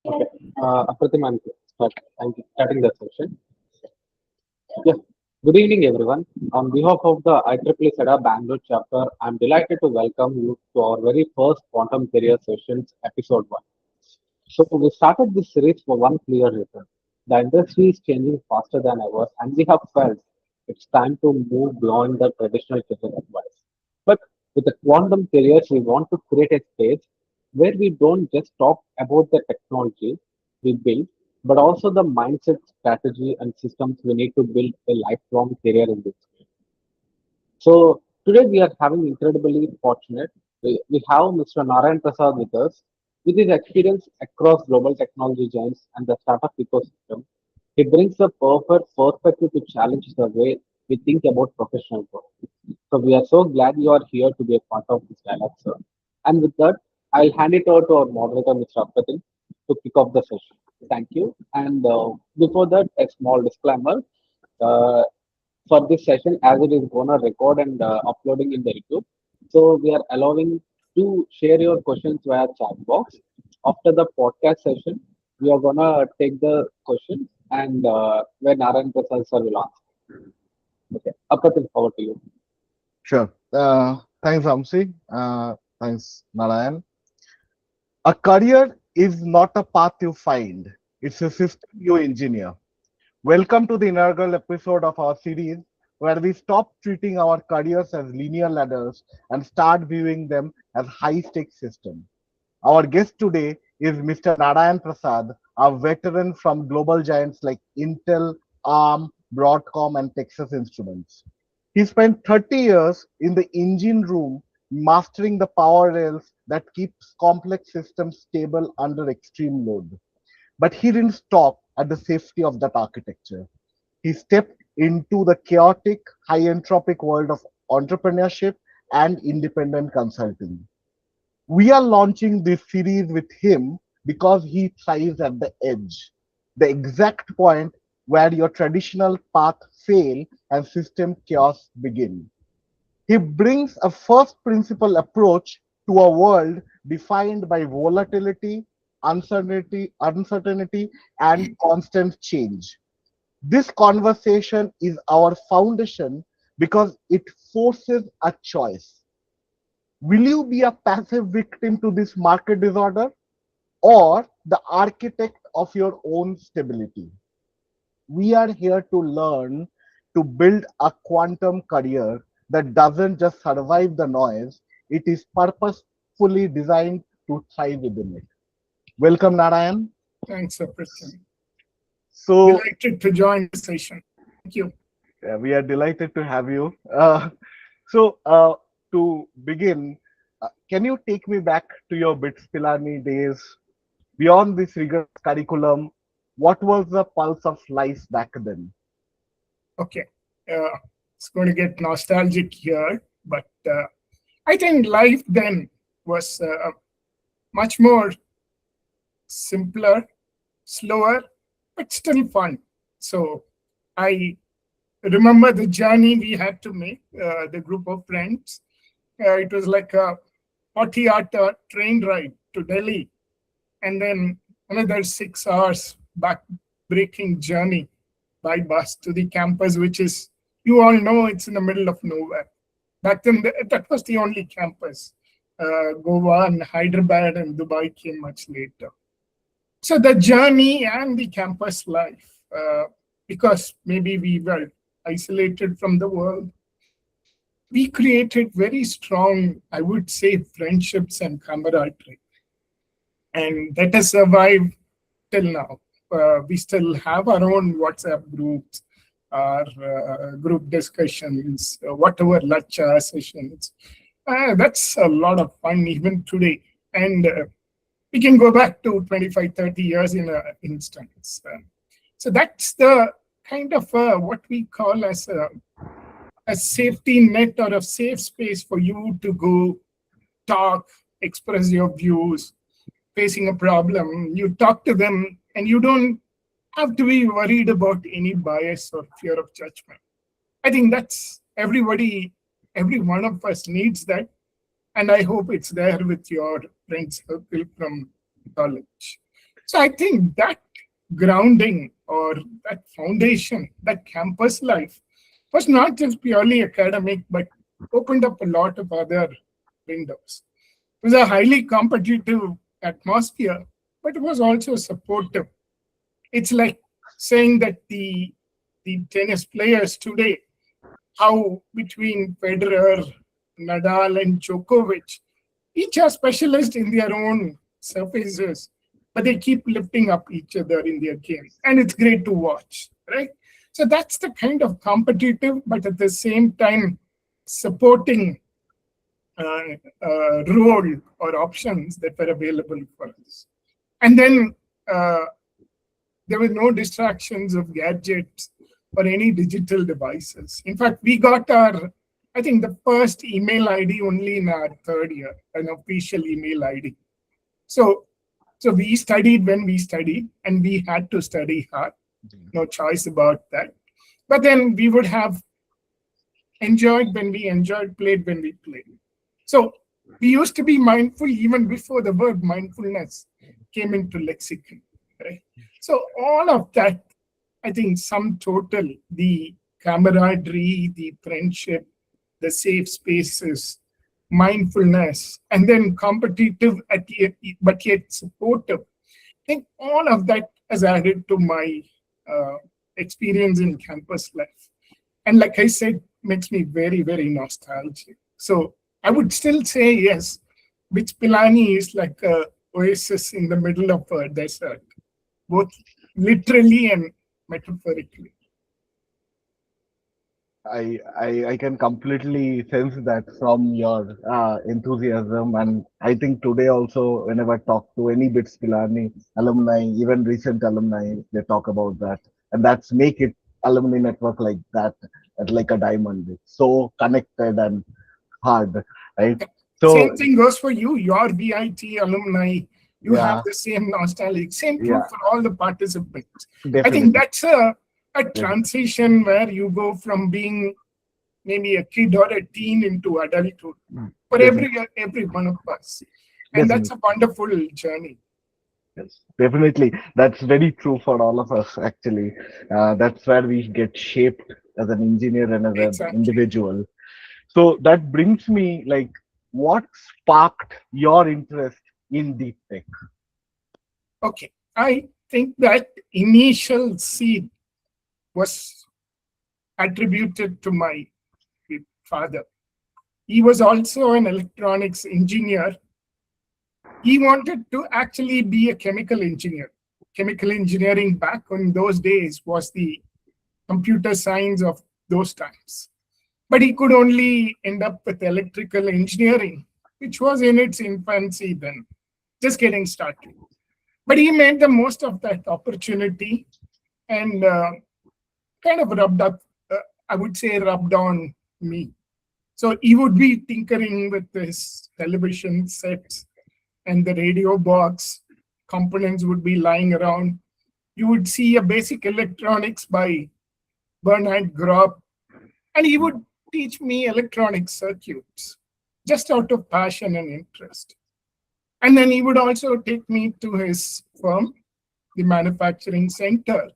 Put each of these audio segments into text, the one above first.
Okay. Apratim, I'm starting the session. Yeah. Good evening, everyone. On behalf of the IEEE CEDA Bangalore Chapter, I'm delighted to welcome you to our very first Quantum Career Sessions, Episode 1. So, we started this series for one clear reason. The industry is changing faster than ever, and we have felt it's time to move beyond the traditional career advice. But with the quantum careers, we want to create a space where we don't just talk about the technology we build, but also the mindset, strategy, and systems we need to build a lifelong career in this field. So today we are having incredibly fortunate. We have Mr. Narayan Prasad with us. With his experience across global technology giants and the startup ecosystem, he brings the perfect perspective to challenge the way we think about professional growth. So we are so glad you are here to be a part of this dialogue, sir. And with that, I'll hand it over to our moderator, Mr. Apratim, to kick off the session. Thank you. And before that, a small disclaimer. Uh, for this session, as it is gonna record and uploading in the YouTube. So we are allowing to share your questions via chat box. After the podcast session, we are gonna take the questions and when Narayan Prasad sir will answer. Okay, Apratil, over to you. Sure. Thanks, Ramsey. Thanks, Narayan. A career is not a path you find, it's a system you engineer. Welcome to the inaugural episode of our series where we stop treating our careers as linear ladders and start viewing them as high stakes systems. Our guest today is Mr. Narayan Prasad, a veteran from global giants like Intel, ARM, Broadcom, and Texas Instruments. He spent 30 years in the engine room mastering the power rails that keeps complex systems stable under extreme load. But he didn't stop at the safety of that architecture. He stepped into the chaotic, high entropic world of entrepreneurship and independent consulting. We are launching this series with him because he thrives at the edge, the exact point where your traditional path fail and system chaos begin. He brings a first principle approach to a world defined by volatility, uncertainty, and constant change. This conversation is our foundation because it forces a choice. Will you be a passive victim to this market disorder or the architect of your own stability? We are here to learn to build a quantum career that doesn't just survive the noise, it is purposefully designed to thrive within it. Welcome, Narayan. Thanks, Apratim. So, Delighted to join the session. Thank you. we are delighted to have you. So, to begin, can you take me back to your BITS Pilani days? Beyond this rigorous curriculum, what was the pulse of life back then? Okay. It's going to get nostalgic here, but I think life then was much more simpler, slower, but still fun. So I remember the journey we had to make, the group of friends. It was like a 40-hour train ride to Delhi, and then another 6 hours back-breaking journey by bus to the campus, which is, you all know, it's in the middle of nowhere. Back then, that was the only campus. Goa and Hyderabad and Dubai came much later. So the journey and the campus life, because maybe we were isolated from the world, we created very strong, I would say, friendships and camaraderie. And that has survived till now. We still have our own WhatsApp groups, our group discussions, whatever lecture sessions. That's a lot of fun even today. And we can go back to 25, 30 years in an instance. So that's the kind of what we call as a safety net or a safe space for you to go talk, express your views, facing a problem. You talk to them and you don't have to be worried about any bias or fear of judgment. I think that's everybody, every one of us needs that. And I hope it's there with your friend circle from college. So I think that grounding or that foundation, that campus life was not just purely academic, but opened up a lot of other windows. It was a highly competitive atmosphere, but it was also supportive. It's like saying that the tennis players today, how between Federer, Nadal, and Djokovic, each are specialists in their own surfaces, but they keep lifting up each other in their game. And it's great to watch, right? So that's the kind of competitive, but at the same time, supporting role or options that were available for us. And then there were no distractions of gadgets or any digital devices. In fact, we got I think the first email ID only in our third year, an official email ID. So we studied when we studied, and we had to study hard. No choice about that. But then we would have enjoyed when we enjoyed, played when we played. So we used to be mindful even before the word mindfulness came into lexicon, right? So all of that, I think, sum total, the camaraderie, the friendship, the safe spaces, mindfulness, and then competitive but yet supportive. I think all of that has added to my experience in campus life. And like I said, makes me very, very nostalgic. So I would still say yes, which Pilani is like a oasis in the middle of a desert, both literally and metaphorically. I can completely sense that from your enthusiasm, and I think today also whenever I talk to any BITS Pilani alumni, even recent alumni, they talk about that, and that's make it alumni network like that, like a diamond. It's so connected and hard, right? So Same thing goes for you, your BIT alumni. You have yeah, the same nostalgic, same true yeah, for all the participants. I think definitely. that's a transition where you go from being maybe a kid or a teen into adulthood for Definitely, every one of us. And that's definitely. a wonderful journey. Yes, definitely. That's very true for all of us, actually. That's where we get shaped as an engineer and as an Exactly. individual. So that brings me like, what sparked your interest in deep tech? Okay. I think that initial seed was attributed to my father. He was also an electronics engineer. He wanted to actually be a chemical engineer. Chemical engineering back in those days was the computer science of those times. But he could only end up with electrical engineering, which was in its infancy then, just getting started. But he made the most of that opportunity and kind of rubbed up, I would say, rubbed on me. So he would be tinkering with his television sets and the radio box. Components would be lying around. You would see a basic electronics by Bernard Grob, and he would teach me electronic circuits just out of passion and interest. And then he would also take me to his firm, the manufacturing center,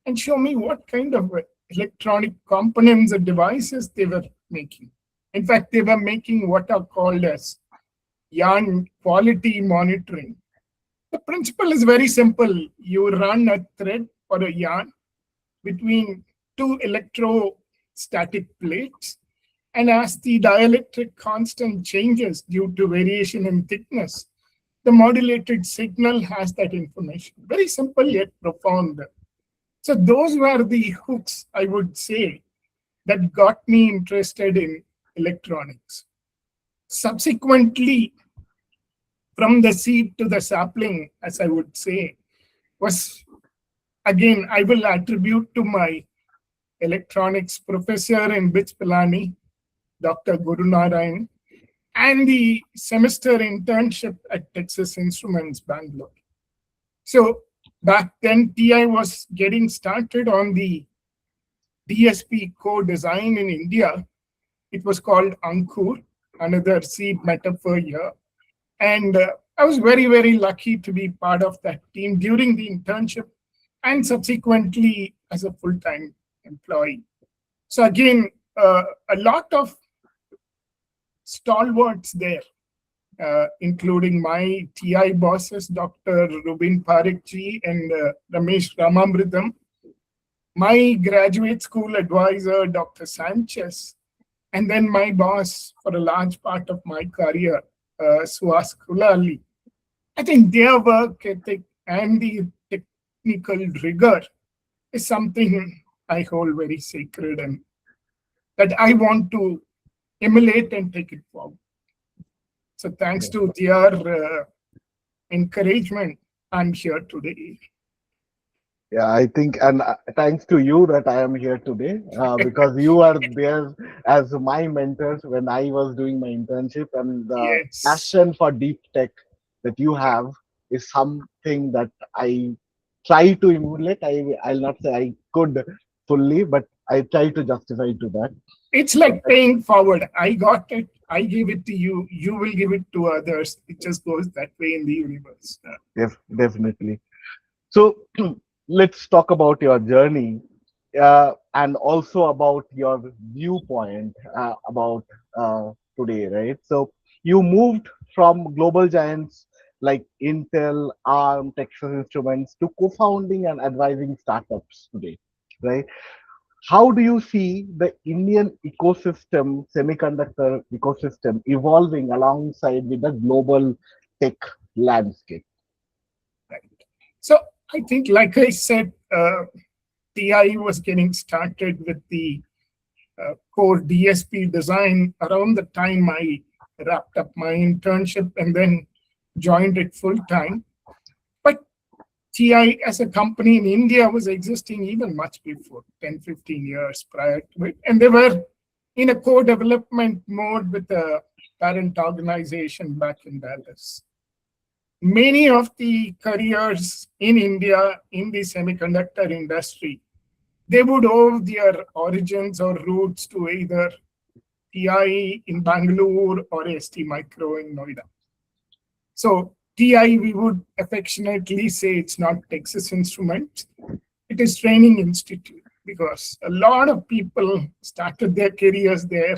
and show me what kind of electronic components and devices they were making. In fact, they were making what are called as yarn quality monitoring. The principle is very simple. You run a thread or a yarn between two electrostatic plates, and as the dielectric constant changes due to variation in thickness, the modulated signal has that information. Very simple yet profound. So those were the hooks, I would say, that got me interested in electronics. Subsequently, from the seed to the sapling, as I would say, was again, I will attribute to my electronics professor in BITS Pilani, Dr. Guru Narayan, and the semester internship at Texas Instruments, Bangalore. So back then, TI was getting started on the DSP co-design in India. It was called Ankur, another seed metaphor here. And I was very, very lucky to be part of that team during the internship and subsequently as a full-time employee. So again, a lot of stalwarts there, including my TI bosses, Dr. Rubin Parikji and Ramesh Ramamritam, my graduate school advisor, Dr. Sanchez, and then my boss for a large part of my career, Suhas Kulali. I think their work ethic and the technical rigor is something I hold very sacred and that I want to emulate and take it forward. So thanks to their encouragement, I'm here today. Yeah, I think, and thanks to you that I am here today, because you are there as my mentors when I was doing my internship, and the Yes. passion for deep tech that you have is something that I try to emulate. I'll not say I could fully, but I try to justify to that. It's like paying forward. I got it. I give it to you. You will give it to others. It just goes that way in the universe. Definitely. So let's talk about your journey, and also about your viewpoint about today, right? So you moved from global giants like Intel, ARM, Texas Instruments to co-founding and advising startups today, right? How do you see the Indian ecosystem, semiconductor ecosystem, evolving alongside with the global tech landscape? Right. So I think, like I said, TI was getting started with the core DSP design around the time I wrapped up my internship and then joined it full time. But TI as a company in India was existing even much before, 10, 15 years prior to it. And they were in a co-development mode with a parent organization back in Dallas. Many of the careers in India in the semiconductor industry, they would owe their origins or roots to either TI in Bangalore or ST Micro in Noida. So TI, we would affectionately say it's not Texas Instruments, it is Training Institute, because a lot of people started their careers there,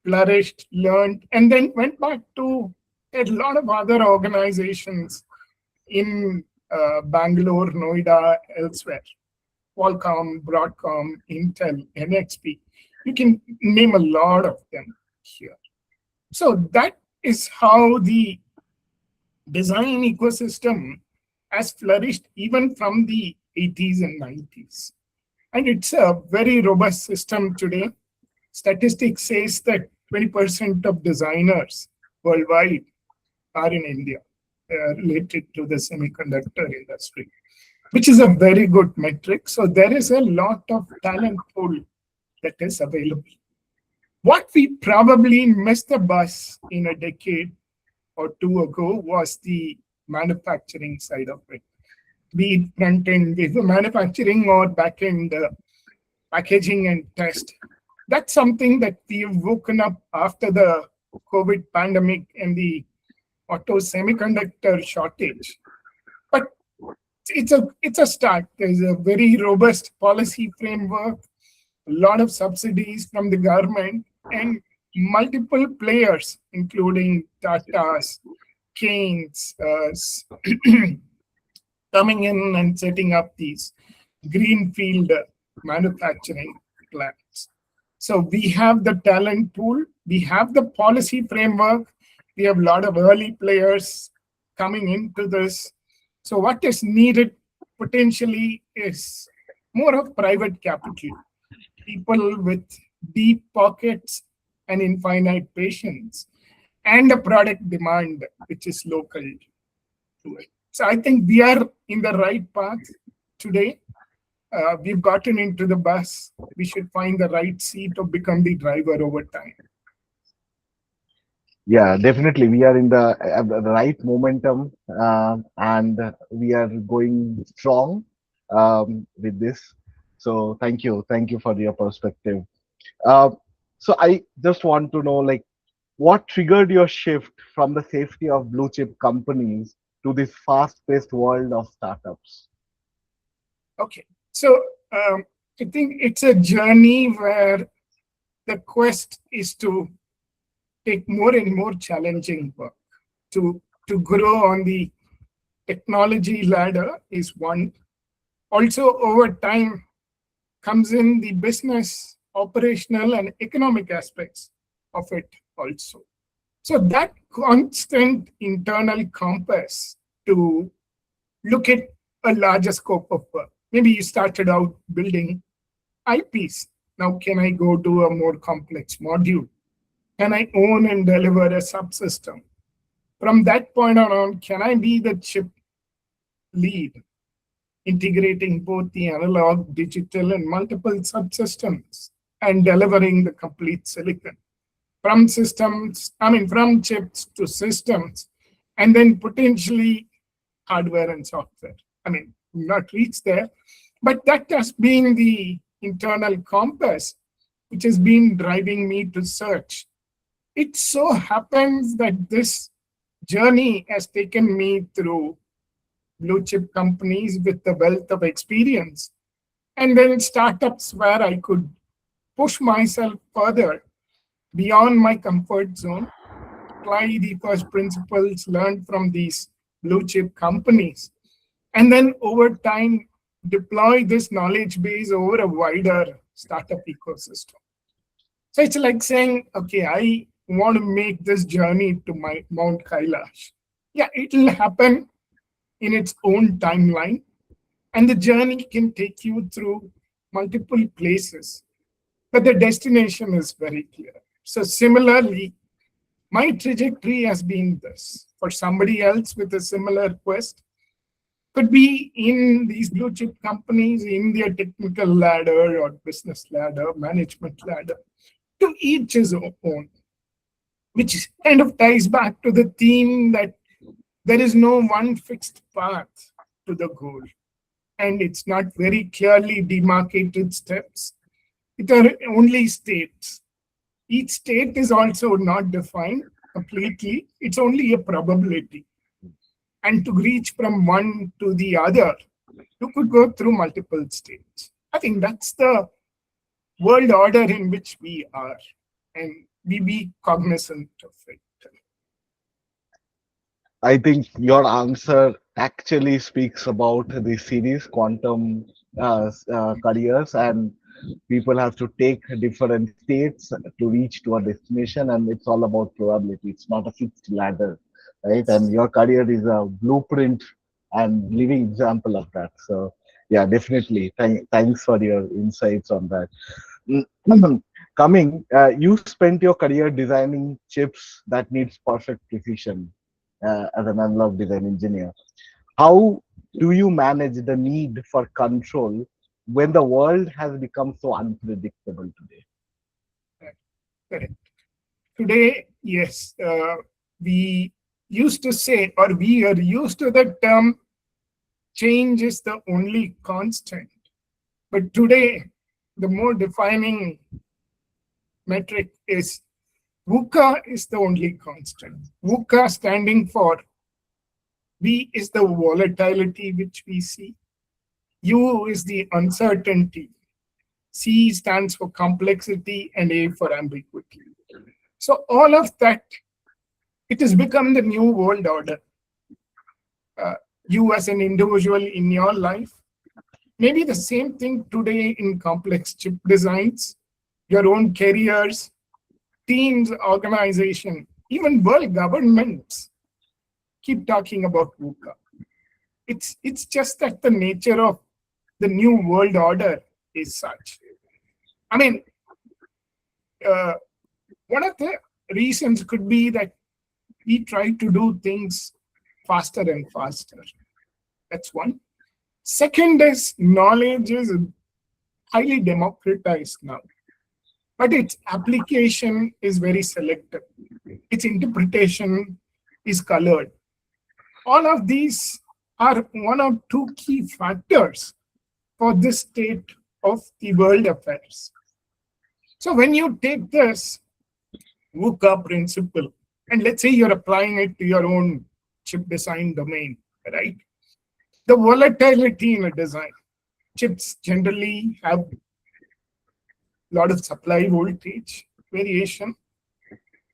flourished, learned, and then went back to a lot of other organizations in Bangalore, Noida, elsewhere. Qualcomm, Broadcom, Intel, NXP. You can name a lot of them here. So that is how the design ecosystem has flourished even from the 80s and 90s. And it's a very robust system today. Statistics says that 20% of designers worldwide are in India, related to the semiconductor industry, which is a very good metric. So there is a lot of talent pool that is available. What we probably missed the bus in a decade or two ago was the manufacturing side of it, be it front end wafer manufacturing or back end packaging and test. That's something that we've woken up after the COVID pandemic and the auto semiconductor shortage. But it's a start. There's a very robust policy framework, a lot of subsidies from the government, and multiple players, including Tata's, Keynes, coming in and setting up these greenfield manufacturing plants. So we have the talent pool, we have the policy framework, we have a lot of early players coming into this. So what is needed potentially is more of private capital, people with deep pockets and infinite patience, and a product demand which is local to it. So I think we are in the right path today. We've gotten into the bus. We should find the right seat to become the driver over time. Yeah, definitely. We are in the right momentum, and we are going strong with this. So thank you for your perspective. Uh, so I just want to know, like, What triggered your shift from the safety of blue chip companies to this fast-paced world of startups? Okay. So I think it's a journey where the quest is to take more and more challenging work. To grow on the technology ladder is one. Also, over time comes in the business, operational, and economic aspects of it also. So that constant internal compass to look at a larger scope of work. Maybe you started out building IPs. Now, can I go to a more complex module? Can I own and deliver a subsystem? From that point on, can I be the chip lead, integrating both the analog, digital, and multiple subsystems and delivering the complete silicon? From from chips to systems, and then potentially hardware and software. Not reached there, but that has been the internal compass which has been driving me to search. It so happens that this journey has taken me through blue chip companies with the wealth of experience, and then startups where I could push myself further beyond my comfort zone, apply the first principles learned from these blue chip companies, and then over time deploy this knowledge base over a wider startup ecosystem. So it's like saying, okay, I want to make this journey to my Mount Kailash. Yeah, it'll happen in its own timeline, and the journey can take you through multiple places, but the destination is very clear. So similarly, my trajectory has been this. For somebody else with a similar quest, could be in these blue chip companies, in their technical ladder or business ladder, management ladder, to each his own, which kind of ties back to the theme that there is no one fixed path to the goal, and it's not very clearly demarcated steps. It are only states. Each state is also not defined completely. It's only a probability. And to reach from one to the other, you could go through multiple states. I think that's the world order in which we are, and we be cognizant of it. I think your answer actually speaks about the series quantum careers, and people have to take different states to reach to a destination, and it's all about probability. It's not a fixed ladder, right? And your career is a blueprint and living example of that. So yeah, definitely. Thanks for your insights on that. Coming, you spent your career designing chips that needs perfect precision as an analog design engineer. How do you manage the need for control when the world has become so unpredictable today? Correct. Today, yes, we used to say, or we are used to the term, change is the only constant. But today, the more defining metric is VUCA is the only constant. VUCA standing for V is the volatility which we see. U is the uncertainty. C stands for complexity, and A for ambiguity. So all of that, it has become the new world order. You as an individual in your life, maybe the same thing today in complex chip designs, your own careers, teams, organization, even world governments keep talking about VUCA. It's just that the nature of the new world order is such. One of the reasons could be that we try to do things faster and faster. That's one. Second is knowledge is highly democratized now, but its application is very selective. Its interpretation is colored. All of these are one of two key factors for this state of the world affairs. So when you take this, VUCA principle, and let's say you're applying it to your own chip design domain, right? The volatility in a design. Chips generally have a lot of supply voltage variation,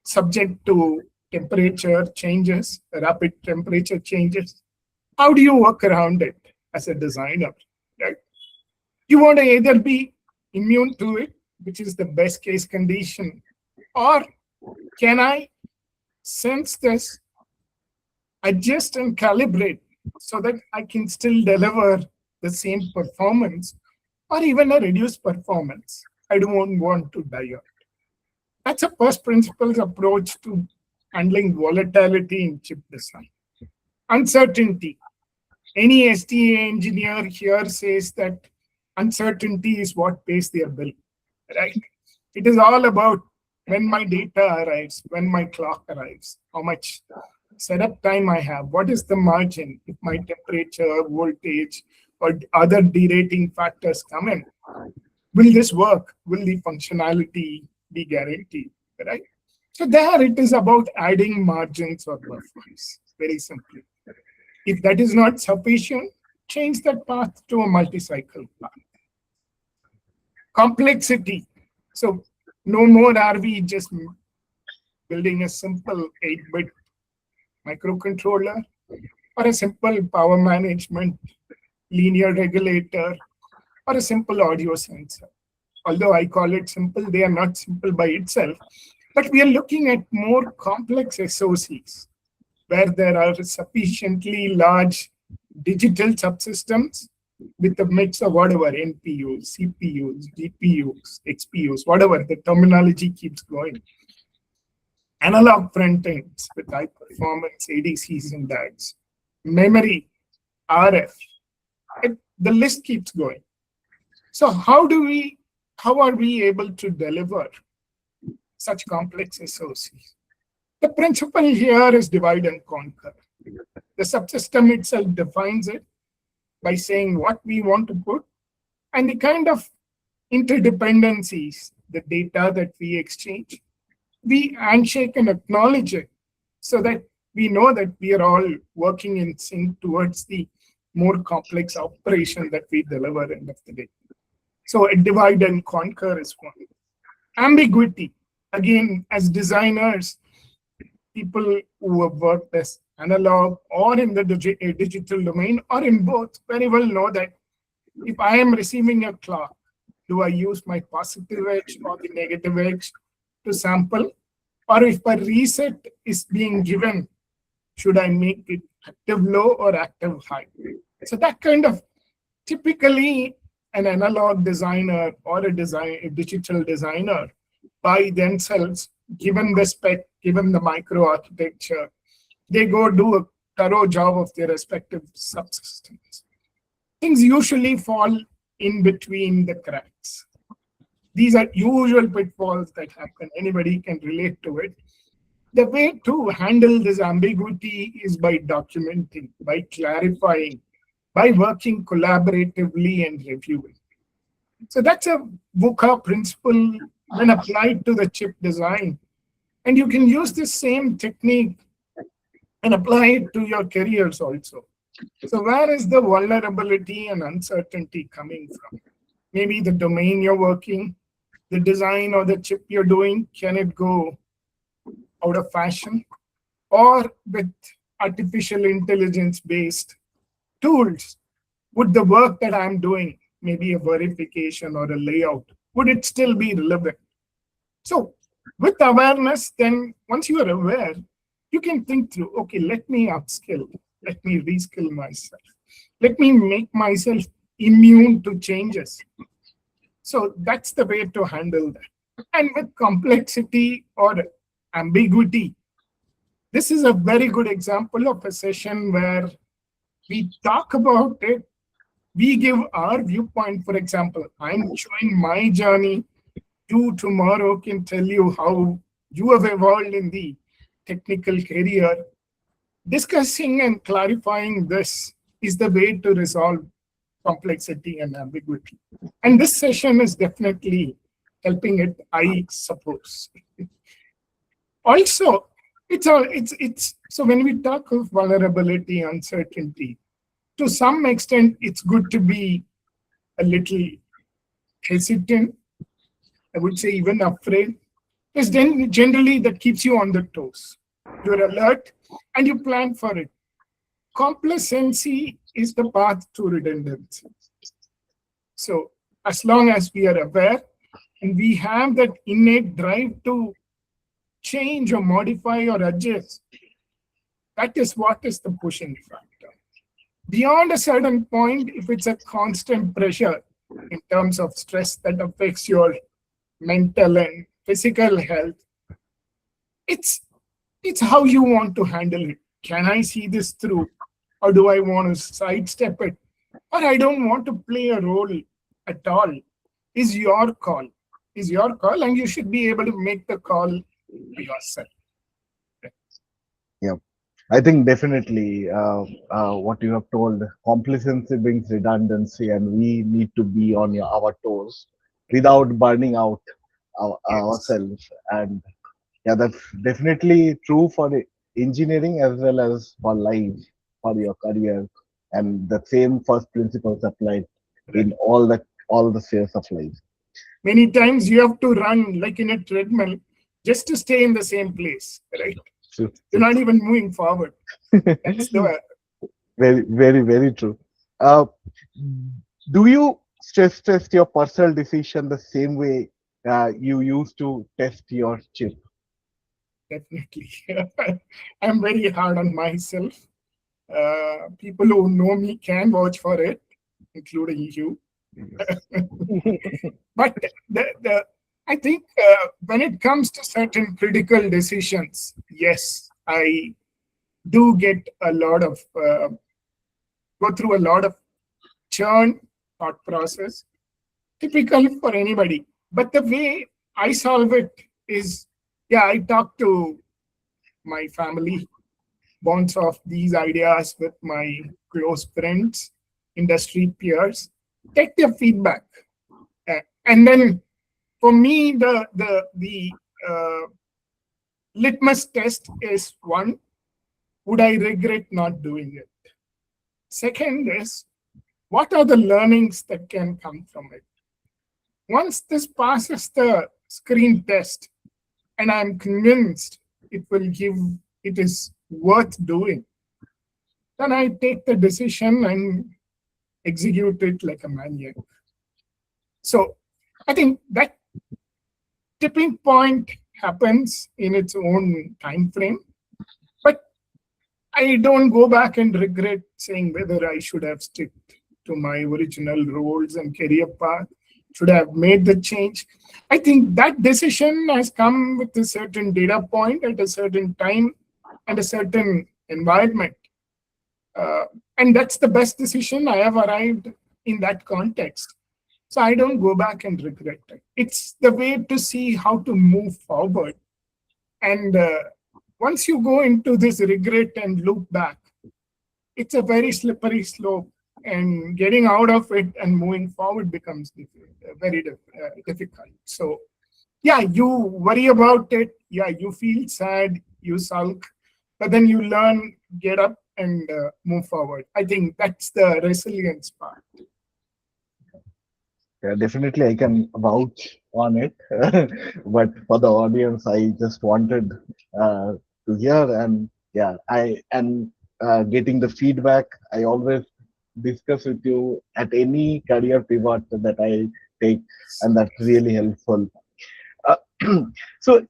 subject to temperature changes, rapid temperature changes. How do you work around it as a designer, right? You want to either be immune to it, which is the best case condition, or can I sense this, adjust and calibrate so that I can still deliver the same performance or even a reduced performance? I don't want to die out. That's a first principles approach to handling volatility in chip design. Uncertainty. Any STA engineer here says that uncertainty is what pays their bill, right? It is all about when my data arrives, when my clock arrives, how much setup time I have, what is the margin if my temperature, voltage, or other derating factors come in. Will this work? Will the functionality be guaranteed, right? So there it is about adding margins or buffers, very simply. If that is not sufficient, change that path to a multi-cycle path. Complexity. So no more are we just building a simple 8-bit microcontroller or a simple power management linear regulator or a simple audio sensor. Although I call it simple, they are not simple by itself. But we are looking at more complex SOCs where there are sufficiently large digital subsystems with a mix of whatever, NPUs, CPUs, GPUs, XPUs, whatever, the terminology keeps going. Analog front ends with high performance ADCs and DACs, memory, RF, the list keeps going. So how are we able to deliver such complex SOCs? The principle here is divide and conquer. The subsystem itself defines it by saying what we want to put and the kind of interdependencies, the data that we exchange. We handshake and acknowledge it so that we know that we are all working in sync towards the more complex operation that we deliver end of the day. So a divide and conquer is one. Ambiguity. Again, as designers, people who have worked as analog or in the digital domain or in both very well know that if I am receiving a clock, do I use my positive edge or the negative edge to sample? Or if a reset is being given, should I make it active low or active high? So that kind of typically an analog designer or a digital designer by themselves, given the spec, given the microarchitecture, they go do a thorough job of their respective subsystems. Things usually fall in between the cracks. These are usual pitfalls that happen. Anybody can relate to it. The way to handle this ambiguity is by documenting, by clarifying, by working collaboratively and reviewing. So that's a VUCA principle when applied to the chip design. And you can use the same technique and apply it to your careers also. So where is the vulnerability and uncertainty coming from? Maybe the domain you're working, the design or the chip you're doing, can it go out of fashion? Or with artificial intelligence-based tools, would the work that I'm doing, maybe a verification or a layout, would it still be relevant? So with awareness, then once you are aware, you can think through, okay, let me upskill, let me reskill myself, let me make myself immune to changes. So that's the way to handle that. And with complexity or ambiguity, this is a very good example of a session where we talk about it, we give our viewpoint. For example, I'm showing my journey. You tomorrow can tell you how you have evolved in the technical career. Discussing and clarifying this is the way to resolve complexity and ambiguity. And this session is definitely helping it, I suppose. Also, it's so when we talk of vulnerability, uncertainty, to some extent, it's good to be a little hesitant. I would say even afraid, because then generally that keeps you on the toes. You're alert and you plan for it. Complacency is the path to redundancy. So as long as we are aware and we have that innate drive to change or modify or adjust, that is what is the pushing factor. Beyond a certain point, if it's a constant pressure in terms of stress that affects your mental and physical health, it's how you want to handle it. Can I see this through, or do I want to sidestep it, or I don't want to play a role at all? Is your call. Is your call, and you should be able to make the call yourself. Yeah, I think definitely what you have told, complacency brings redundancy, and we need to be on our toes without burning out Yes. ourselves. And yeah, that's definitely true for the engineering as well as for life, for your career, and the same first principles apply in all the spheres of life. Many times you have to run like in a treadmill just to stay in the same place, right? True, You're not even moving forward. That's the very, very, very true. Uh, do you stress test your personal decision the same way you used to test your chip? definitely. I'm very hard on myself. People who know me can vouch for it, including you. But I think when it comes to certain critical decisions, yes, I do get a lot of go through a lot of churn thought process, typical for anybody. But the way I solve it is, yeah, I talk to my family, bounce off these ideas with my close friends, industry peers, take their feedback, and then for me, the litmus test is one: would I regret not doing it? Second is, what are the learnings that can come from it? Once this passes the screen test, and I'm convinced it is worth doing, then I take the decision and execute it like a maniac. So I think that tipping point happens in its own time frame, but I don't go back and regret saying whether I should have stuck to my original roles and career path, should have made the change. I think that decision has come with a certain data point at a certain time and a certain environment. And that's the best decision I have arrived in that context. So I don't go back and regret it. It's the way to see how to move forward. And once you go into this regret and look back, it's a very slippery slope. And getting out of it and moving forward becomes very difficult. So, yeah, you worry about it. Yeah, you feel sad, you sulk, but then you learn, get up, and move forward. I think that's the resilience part. Yeah, definitely, I can vouch on it. But for the audience, I just wanted to hear, and yeah, I and getting the feedback. I always discuss with you at any career pivot that I take, and that's really helpful. Uh, so,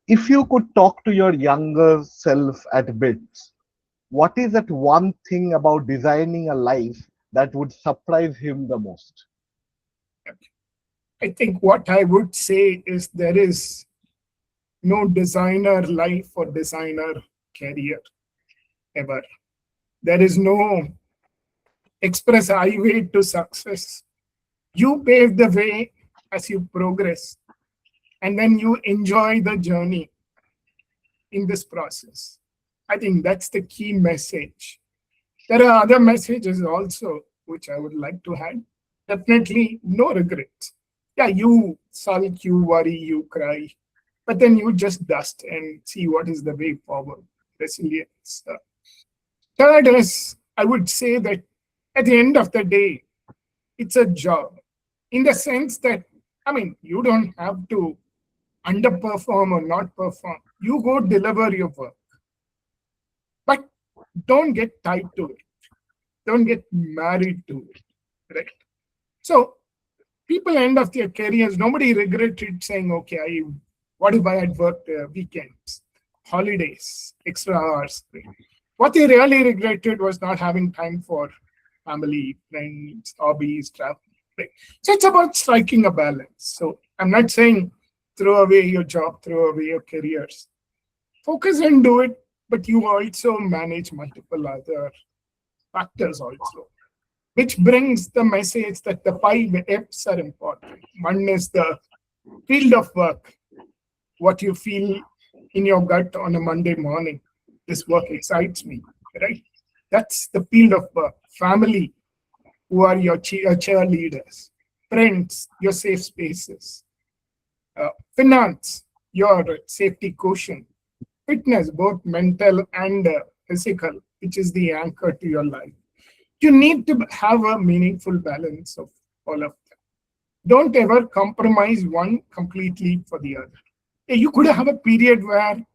if you could talk to your younger self at bits, what is that one thing about designing a life that would surprise him the most? I think what I would say is there is no designer life or designer career ever. There is no express highway to success. You pave the way as you progress, and then you enjoy the journey in this process. I think that's the key message. There are other messages also which I would like to add. Definitely no regrets. Yeah, you sulk, you worry, you cry. but then you just dust and see what is the way forward. Resilience. Third is, I would say that at the end of the day, it's a job in the sense that, I mean, you don't have to underperform or not perform. You go deliver your work, but don't get tied to it. Don't get married to it, right? So people end of their careers, nobody regretted saying, okay, what if I had worked weekends, holidays, extra hours? Right? What they really regretted was not having time for family, friends, hobbies, travel. Right? So it's about striking a balance. So I'm not saying throw away your job, throw away your careers. Focus and do it, but you also manage multiple other factors also, which brings the message that the 5 F's are important. One is the field of work, what you feel in your gut on a Monday morning. This work excites me, right? That's the field of work. Family, who are your cheerleaders. Friends, your safe spaces. Finance, your safety quotient. Fitness, both mental and physical, which is the anchor to your life. You need to have a meaningful balance of all of them. Don't ever compromise one completely for the other. You could have a period where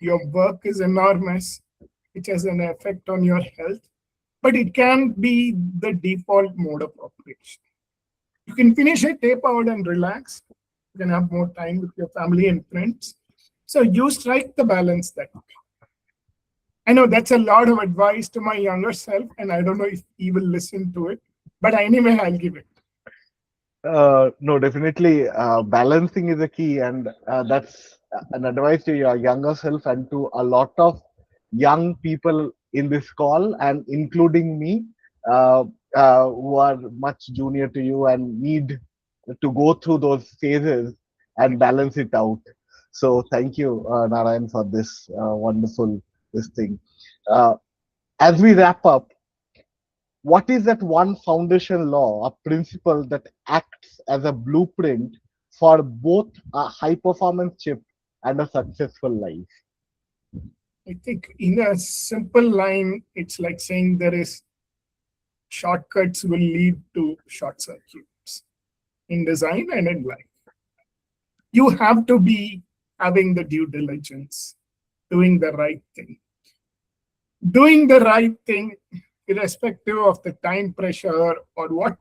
your work is enormous, which has an effect on your health, but it can be the default mode of operation. You can finish it, tape out, and relax. You can have more time with your family and friends. So you strike the balance that way. I know that's a lot of advice to my younger self, and I don't know if he will listen to it, but anyway, I'll give it. No, definitely. Balancing is a key, and that's an advice to your younger self and to a lot of young people in this call, and including me, uh, who are much junior to you and need to go through those phases and balance it out. So, thank you, Narayan, for this wonderful this thing. Uh, as we wrap up, what is that one foundation law, a principle that acts as a blueprint for both a high performance chip and a successful life? I think in a simple line, it's like saying there is shortcuts will lead to short circuits in design and in life. You have to be having the due diligence, doing the right thing. Doing the right thing, irrespective of the time pressure or what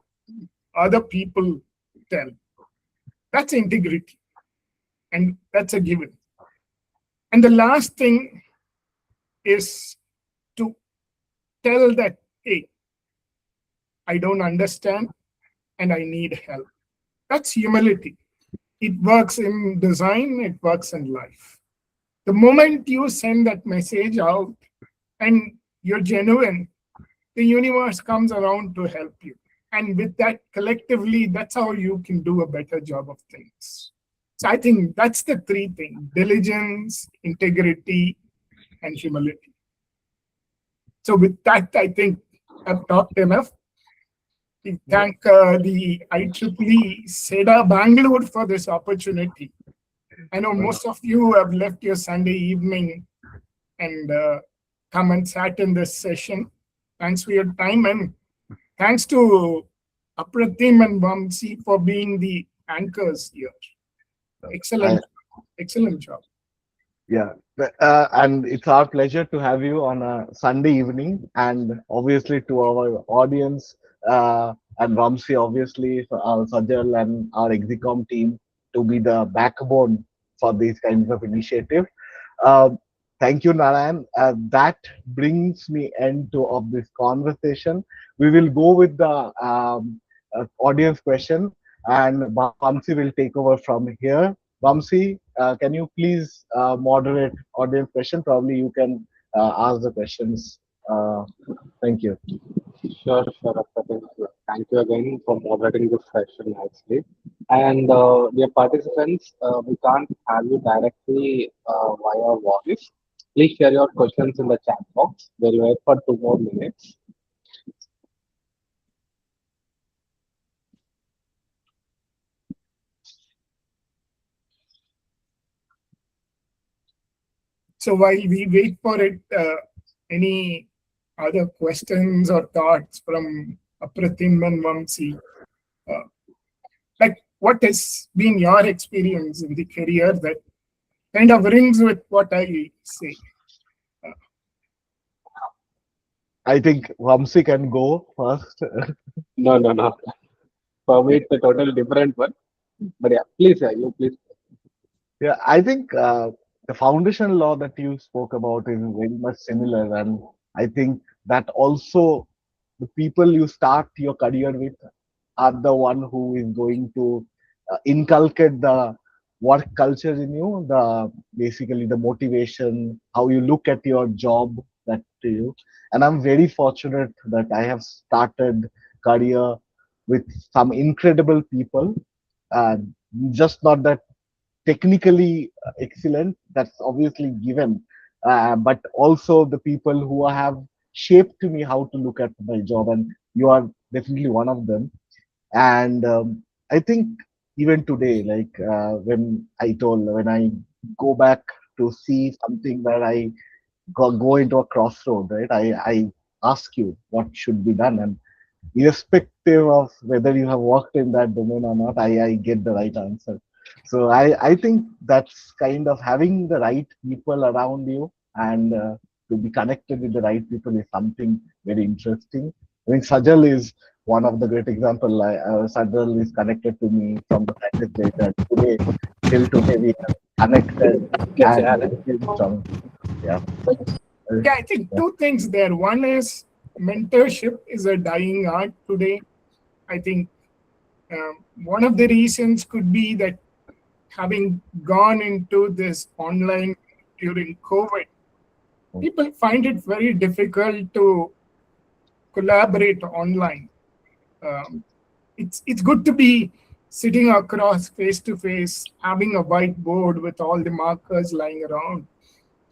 other people tell. That's integrity. And that's a given. And the last thing is to tell that, hey, I don't understand and I need help. That's humility. It works in design, it works in life. The moment you send that message out and you're genuine, the universe comes around to help you. And with that, collectively, that's how you can do a better job of things. So I think that's the 3 things: diligence, integrity, and humility. So with that, I think I've talked enough. We thank the IEEE CEDA Bangalore for this opportunity. I know most of you have left your Sunday evening and come and sat in this session. Thanks for your time, and thanks to Apratim and Vamsi for being the anchors here. Excellent, excellent job. Yeah, and it's our pleasure to have you on a Sunday evening, and obviously to our audience, and Ramsey, obviously, for our Sajal and our Exicom team to be the backbone for these kinds of initiative. Uh, Thank you, Narayan. That brings me end to of this conversation. We will go with the audience question, and Vamsi will take over from here. Vamsi, can you please moderate audience question? Probably you can ask the questions. Thank you. Sure, sure. Akhtar. Thank you again for moderating this session nicely. And dear participants, we can't have you directly via voice. Please share your questions in the chat box. We'll wait for 2 more minutes. So while we wait for it, any other questions or thoughts from Apratim and Vamsi? Like, what has been your experience in the career that kind of rings with what I say? I think Vamsi can go first. No, no, no. For me, it's a totally different one. But yeah, please, you please. Yeah, I think the foundation law that you spoke about is very much similar, and I think that also the people you start your career with are the one who is going to inculcate the work culture in you, the basically the motivation, how you look at your job that to you. And I'm very fortunate that I have started career with some incredible people. Uh, just not that technically excellent, that's obviously given, but also the people who have shaped me how to look at my job, and you are definitely one of them. And I think even today, like when I go back to see something where I go into a crossroad, right? I ask you what should be done, and irrespective of whether you have worked in that domain or not, I get the right answer. So I think that's kind of having the right people around you, and to be connected with the right people is something very interesting. I think Sajal is one of the great example. Sajal is connected to me from the practice data today. Till today, we are connected, Yes, and yeah. it's very strong. Yeah. Yeah, I think Yeah. two things there. One is mentorship is a dying art today. I think one of the reasons could be that having gone into this online during COVID, people find it very difficult to collaborate online. Um, it's good to be sitting across face to face, having a whiteboard with all the markers lying around,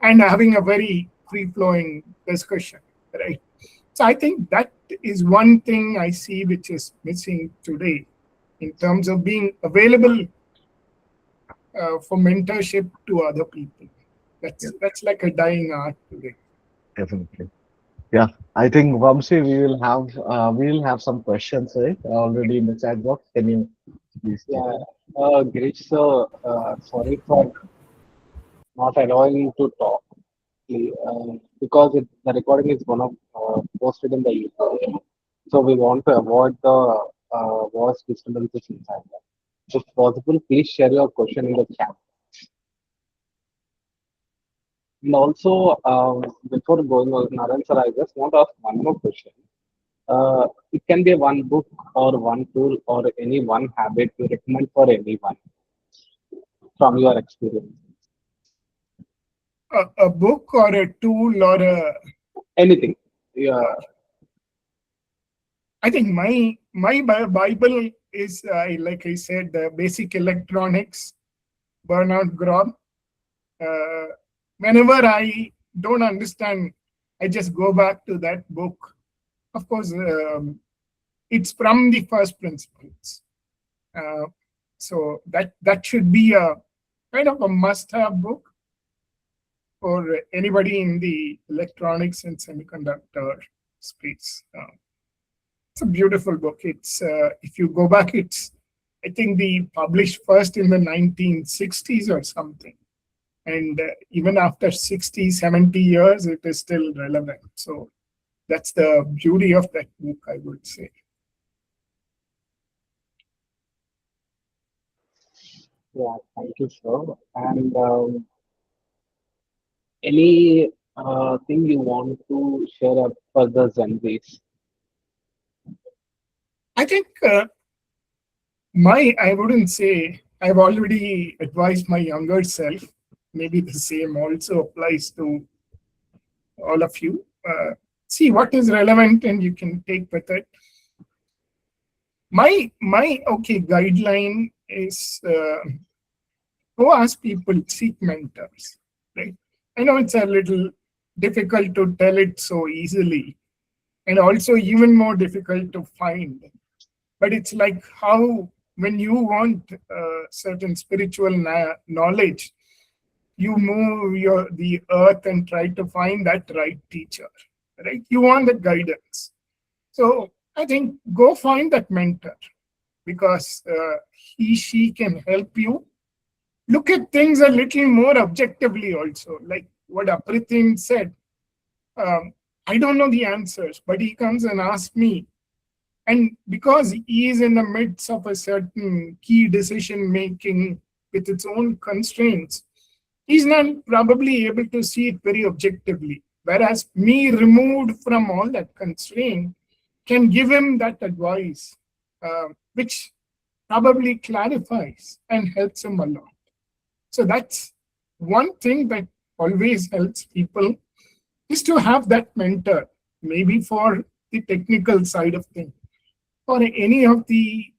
and having a very free flowing discussion, right? So I think that is one thing I see which is missing today in terms of being available for mentorship to other people. Yeah, That's like a dying art today. definitely. Yeah, I think Vamsi, we will have some questions, right? Already in the chat box. Can you please check Yeah. that? Girish, so sorry for not allowing you to talk because the recording is one of posted in the YouTube. So we want to avoid the voice disturbances inside that. If possible, please share your question in the chat. And also, before going on, Narayan sir, I just want to ask one more question. It can be one book or one tool or any one habit you recommend for anyone from your experience. A book or a tool or a Anything. Yeah. I think my Bible is like I said, the basic electronics, Bernard Grob. Uh, Whenever I don't understand, I just go back to that book. Of course, it's from the first principles. Uh, so that should be a kind of a must-have book for anybody in the electronics and semiconductor space. It's a beautiful book. It's if you go back, it's I think the published first in the 1960s or something, and even after 60, 70 years, it is still relevant. So that's the beauty of that book, I would say. Yeah, thank you, sir. And any thing you want to share up for the Zen base? I think I wouldn't say I've already advised my younger self. Maybe the same also applies to all of you. See what is relevant and you can take with it. My okay guideline is go ask people, seek mentors, right? I know it's a little difficult to tell it so easily, and also even more difficult to find. But it's like how when you want certain spiritual knowledge, you move the earth and try to find that right teacher, right? You want the guidance. So I think go find that mentor, because she can help you look at things a little more objectively also. Like what Apritin said, um, I don't know the answers, but he comes and asks me. And because he is in the midst of a certain key decision making with its own constraints, he's not probably able to see it very objectively. Whereas me, removed from all that constraint, can give him that advice, which probably clarifies and helps him a lot. So that's one thing that always helps people, is to have that mentor, maybe for the technical side of things, or any of the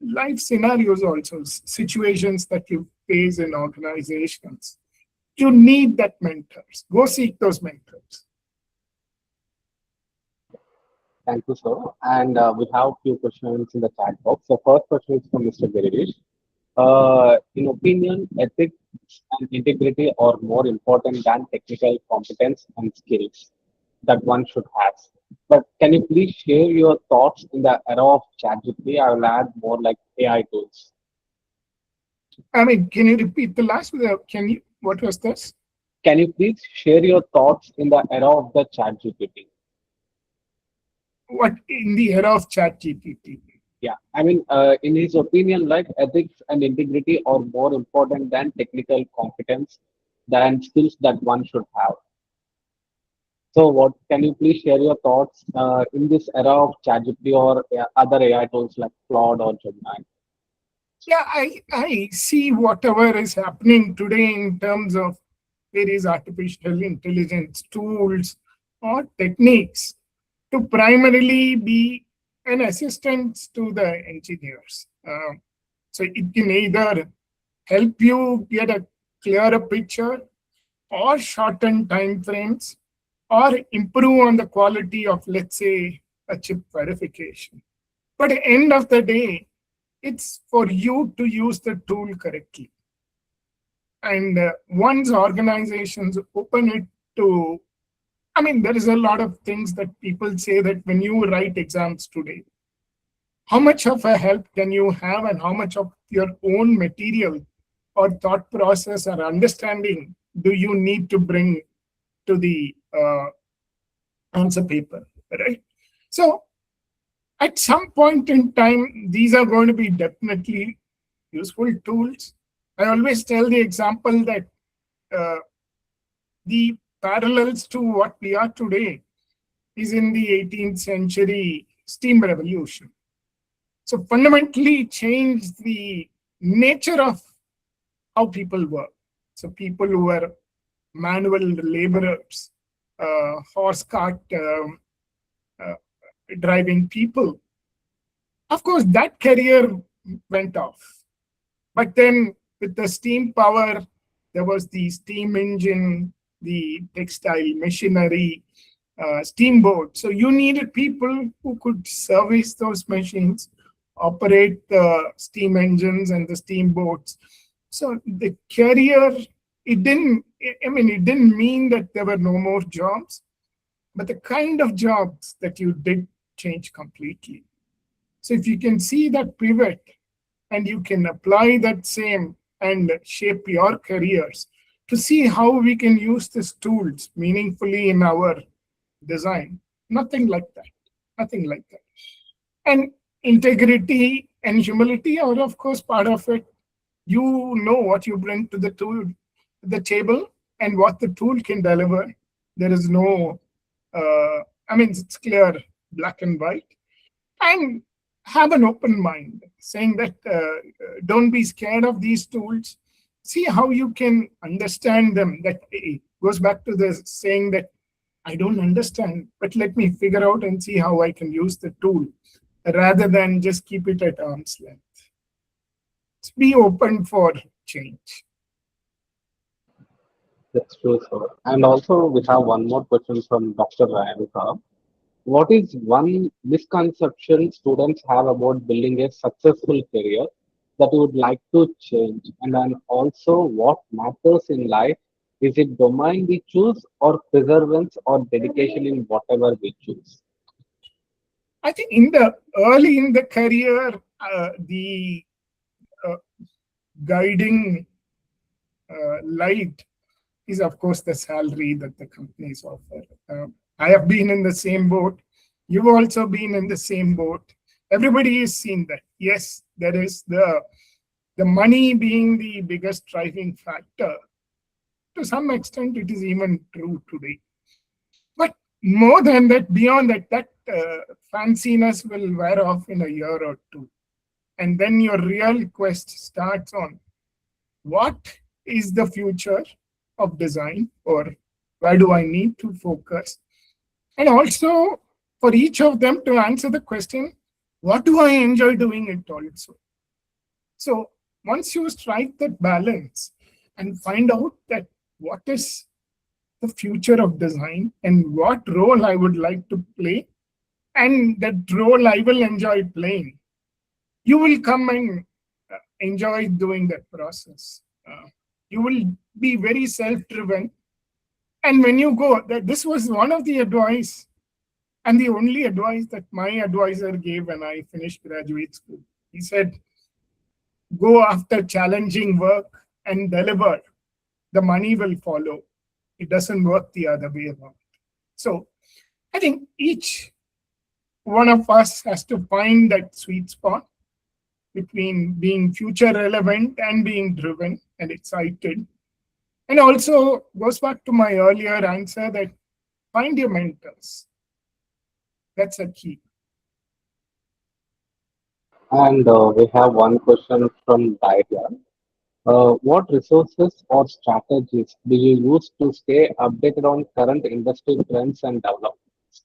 life scenarios also, situations that you face in organizations. You need that mentors. Go seek those mentors. Thank you, sir. And we have few questions in the chat box. The first question is from Mr. Girish. In opinion, ethics and integrity are more important than technical competence and skills that one should have. But can you please share your thoughts in the era of ChatGPT? I will add more like AI tools. I mean, can you repeat the last? What was this? Can you please share your thoughts in the era of the ChatGPT? What in the era of ChatGPT? Yeah, I mean, in his opinion, like ethics and integrity are more important than technical competence, than skills that one should have. So, what can you please share your thoughts in this era of ChatGPT or other AI tools like Claude or Gemini? Yeah, I see whatever is happening today in terms of various artificial intelligence tools or techniques to primarily be an assistant to the engineers. So it can either help you get a clearer picture, or shorten time frames, or improve on the quality of, let's say, a chip verification. But at the end of the day, it's for you to use the tool correctly. And once organizations open it to, I mean, there is a lot of things that people say that when you write exams today, how much of a help can you have, and how much of your own material or thought process or understanding do you need to bring to the answer paper, right? So at some point in time, these are going to be definitely useful tools. I always tell the example that the parallels to what we are today is in the 18th century steam revolution. So fundamentally changed the nature of how people work. So people who were manual laborers, horse cart driving people, of course, that career went off. But then with the steam power, there was the steam engine, the textile machinery, steamboat. So you needed people who could service those machines, operate the steam engines and the steamboats. So the career, it didn't mean that there were no more jobs, but the kind of jobs that you did change completely. So if you can see that pivot and you can apply that same and shape your careers to see how we can use these tools meaningfully in our design, nothing like that. Nothing like that. And integrity and humility are, of course, part of it. You know what you bring to the tool, the table, and what the tool can deliver. There is no, it's clear, black and white. And have an open mind, saying that don't be scared of these tools. See how you can understand them. That goes back to the saying that I don't understand, but let me figure out and see how I can use the tool, rather than just keep it at arm's length. Be open for change. That's true, sir. And also, we have one more question from Dr. Ryan. What is one misconception students have about building a successful career that you would like to change? And then also, what matters in life? Is it domain we choose, or perseverance, or dedication in whatever we choose? I think in the early in the career, the uh, guiding light is, of course, the salary that the companies offer. I have been in the same boat. You've also been in the same boat. Everybody has seen that. Yes, there is the money being the biggest driving factor. To some extent, it is even true today. But more than that, beyond that, that fanciness will wear off in a year or two. And then your real quest starts on what is the future of design, or where do I need to focus? And also, for each of them to answer the question, what do I enjoy doing it also? So once you strike that balance and find out that what is the future of design and what role I would like to play, and that role I will enjoy playing, you will come and enjoy doing that process. You will be very self-driven. And when you go, that this was one of the advice and the only advice that my advisor gave when I finished graduate school. He said, go after challenging work and deliver. The money will follow. It doesn't work the other way around. So I think each one of us has to find that sweet spot between being future relevant and being driven and excited. And also goes back to my earlier answer that find your mentors. That's a key. And we have one question from Daria. What resources or strategies do you use to stay updated on current industry trends and developments?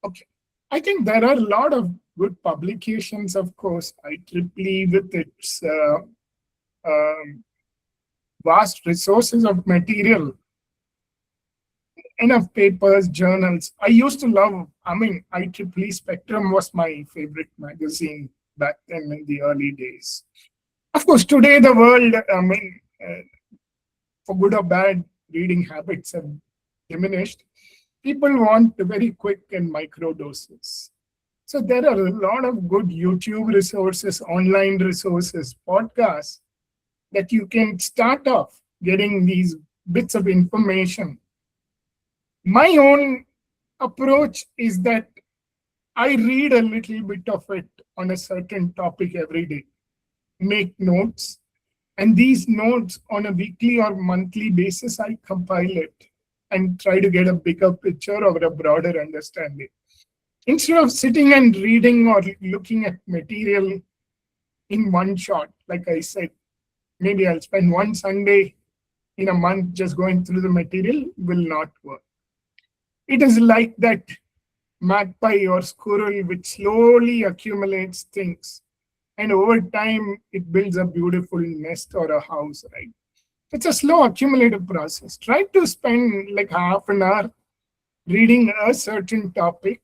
Okay. I think there are a lot of good publications, of course. IEEE with its um, vast resources of material, enough papers, journals. I used to love, IEEE Spectrum was my favorite magazine back then in the early days. Of course, today the world, for good or bad, reading habits have diminished. People want very quick and micro doses. So there are a lot of good YouTube resources, online resources, podcasts that you can start off getting these bits of information. My own approach is that I read a little bit of it on a certain topic every day, make notes, and these notes on a weekly or monthly basis, I compile it and try to get a bigger picture or a broader understanding. Instead of sitting and reading or looking at material in one shot, like I said, maybe I'll spend one Sunday in a month just going through the material, will not work. It is like that magpie or squirrel which slowly accumulates things. And over time, it builds a beautiful nest or a house, right? It's a slow accumulative process. Try to spend like half an hour reading a certain topic,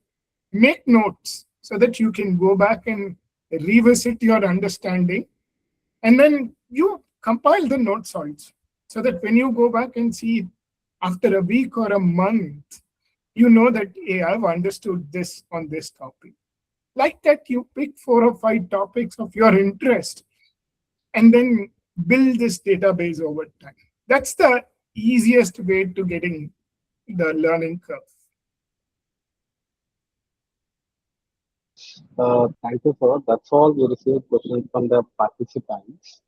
make notes so that you can go back and revisit your understanding. And then you compile the notes also, so that when you go back and see after a week or a month, you know that, hey, I've understood this on this topic. Like that, you pick 4 or 5 topics of your interest and then build this database over time. That's the easiest way to getting the learning curve. Thank you, sir. That's all we received questions from the participants.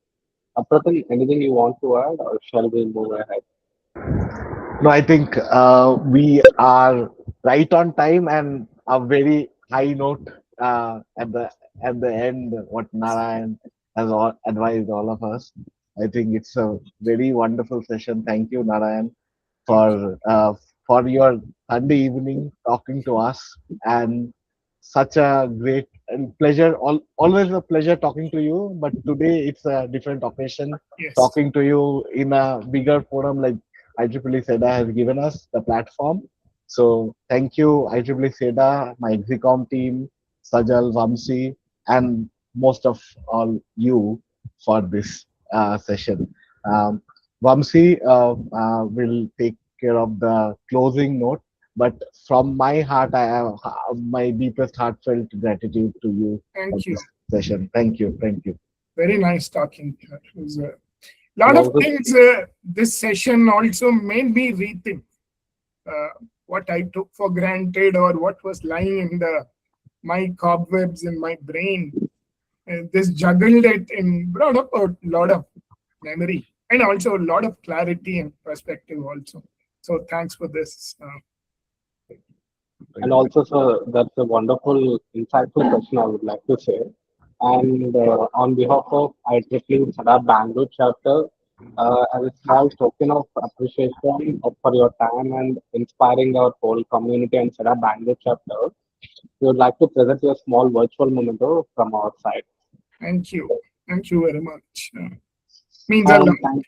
Pratham, anything you want to add, or shall we move ahead? No, I think we are right on time and a very high note at the end. What Narayan has advised all of us. I think it's a very wonderful session. Thank you, Narayan, Thank you. for your Sunday evening talking to us, and such a great and pleasure. Always a pleasure talking to you. But today it's a different occasion, Yes. talking to you in a bigger forum like IEEE CEDA has given us the platform. So thank you, IEEE CEDA, my Exicom team, Sajal, Vamsi, and most of all you for this session. Um, Vamsi will take care of the closing note, but from my heart, I have my deepest heartfelt gratitude to you for Thank you. this session. Thank you. Thank you. Very nice talking to you. It was a You lot of also things. This session also made me rethink what I took for granted or what was lying in my cobwebs in my brain. And this juggled it and brought up a lot of memory and also a lot of clarity and perspective also. So thanks for this. And also, sir, that's a wonderful, insightful question I would like to say. And on behalf of IEEE CEDA Bangalore Chapter, as a small token of appreciation for your time and inspiring our whole community and CEDA Bangalore Chapter, we would like to present you a small virtual memento from our side. Thank you. Thank you very much. Means a lot. And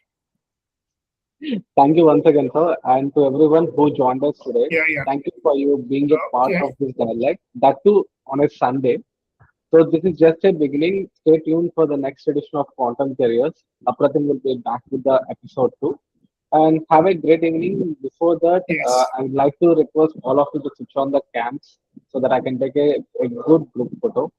thank you once again, sir. And to everyone who joined us today, Yeah, yeah. thank you for you being a part Okay. of this dialogue, that too on a Sunday. So this is just a beginning. Stay tuned for the next edition of Quantum Careers. Apratim will be back with the episode 2. And have a great evening. Before that, Yes. I would like to request all of you to switch on the cams so that I can take a good group photo.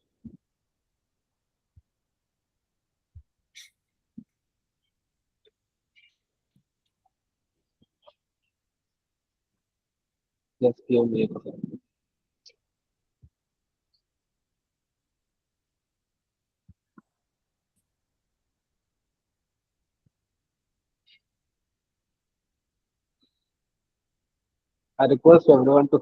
Just give me a second. I request everyone to